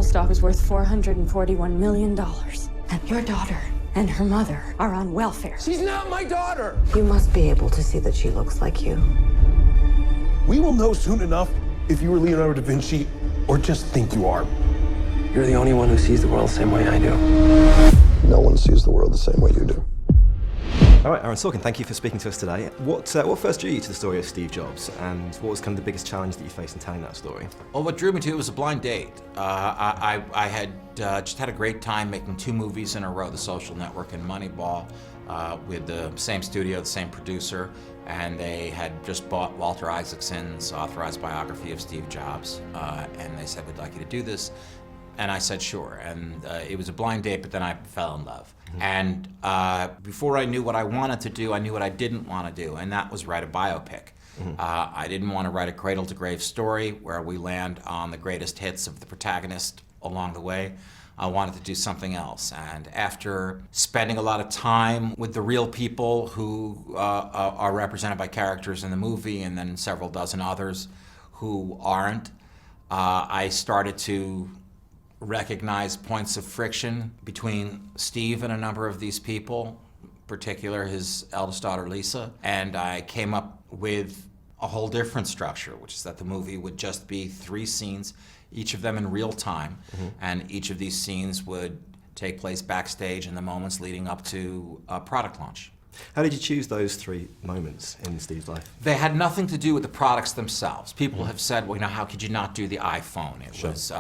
stock is worth $441 million. And your daughter and her mother are on welfare. She's not my daughter! You must be able to see that she looks like you. We will know soon enough if you were Leonardo da Vinci or just think you are. You're the only one who sees the world the same way I do. No one sees the world the same way you do. All right, Aaron Sorkin, thank you for speaking to us today. What first drew you to the story of Steve Jobs, and what was kind of the biggest challenge that you faced in telling that story? Well, what drew me to it was a blind date. I had just had a great time making 2 movies in a row, The Social Network and Moneyball, with the same studio, the same producer, and they had just bought Walter Isaacson's authorized biography of Steve Jobs, and they said, we'd like you to do this. And I said, sure. And it was a blind date, but then I fell in love. And before I knew what I wanted to do, I knew what I didn't want to do, and that was write a biopic. I didn't want to write a cradle-to-grave story where we land on the greatest hits of the protagonist along the way. I wanted to do something else. And after spending a lot of time with the real people who are represented by characters in the movie, and then several dozen others who aren't, I started to recognize points of friction between Steve and a number of these people, in particular his eldest daughter Lisa, and I came up with a whole different structure, which is that the movie would just be 3 scenes, each of them in real time, and each of these scenes would take place backstage in the moments leading up to a product launch. How did you choose those 3 moments in Steve's life? They had nothing to do with the products themselves. People have said, well, how could you not do the iPhone? It was,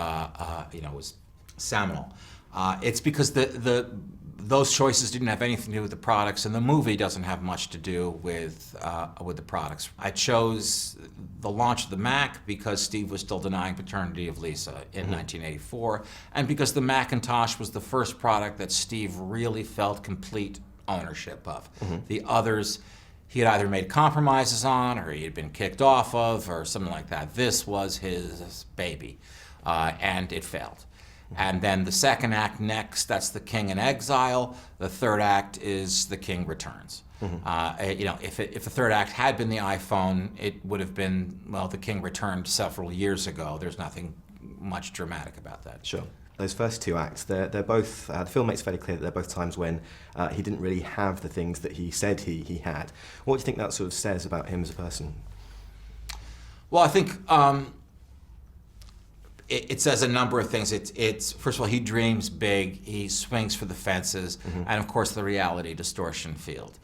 it was seminal. It's because those choices didn't have anything to do with the products, and the movie doesn't have much to do with the products. I chose the launch of the Mac because Steve was still denying paternity of Lisa in 1984, and because the Macintosh was the first product that Steve really felt complete ownership of. The others he had either made compromises on, or he had been kicked off of, or something like that. This was his baby, and it failed. And then the second act next, that's the King in Exile. The third act is the King Returns. If the third act had been the iPhone, it would have been, well, the King returned several years ago. There's nothing much dramatic about that. Sure. Those first 2 acts, they're both, the film makes fairly clear that they're both times when he didn't really have the things that he said he had. What do you think that sort of says about him as a person? Well, I think it says a number of things. It's first of all, he dreams big, he swings for the fences, and of course the reality distortion field.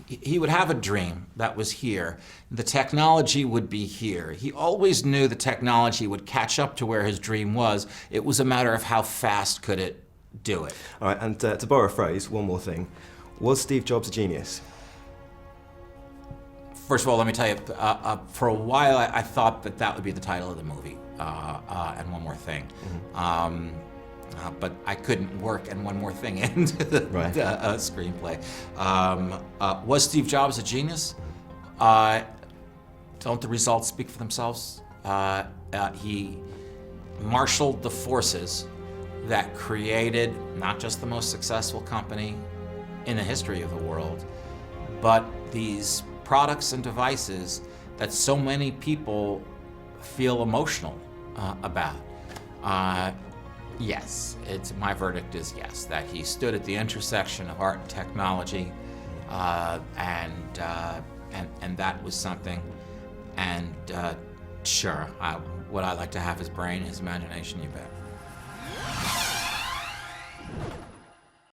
He would have a dream that was here. The technology would be here. He always knew the technology would catch up to where his dream was. It was a matter of how fast could it do it. All right, and to borrow a phrase, one more thing. Was Steve Jobs a genius? First of all, let me tell you, for a while I thought that would be the title of the movie, and one more thing. But I couldn't work and one more thing into the screenplay. Was Steve Jobs a genius? Don't the results speak for themselves? He marshaled the forces that created not just the most successful company in the history of the world, but these products and devices that so many people feel emotional about. Yes, my verdict is yes, that he stood at the intersection of art and technology, and that was something. And sure, would I like to have his brain, his imagination? You bet.